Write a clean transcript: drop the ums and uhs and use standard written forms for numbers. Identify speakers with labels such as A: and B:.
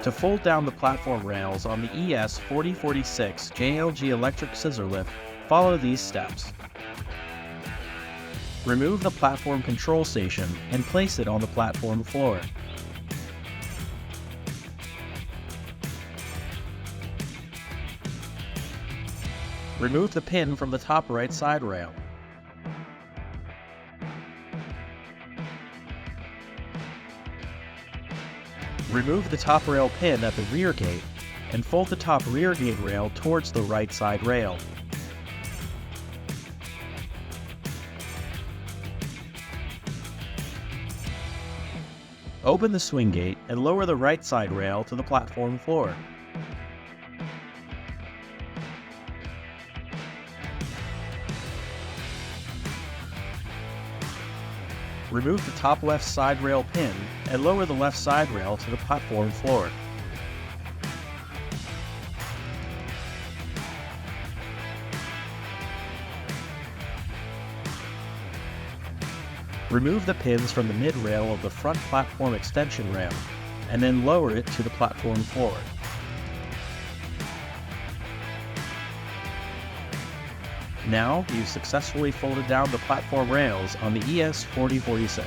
A: To fold down the platform rails on the ES4046 JLG electric scissor lift, follow these steps. Remove the platform control station and place it on the platform floor. Remove the pin from the top right side rail. Remove the top rail pin at the rear gate and fold the top rear gate rail towards the right side rail. Open the swing gate and lower the right side rail to the platform floor. Remove the top left side rail pin and lower the left side rail to the platform floor. Remove the pins from the mid-rail of the front platform extension rail and then lower it to the platform floor. Now you've successfully folded down the platform rails on the ES4046.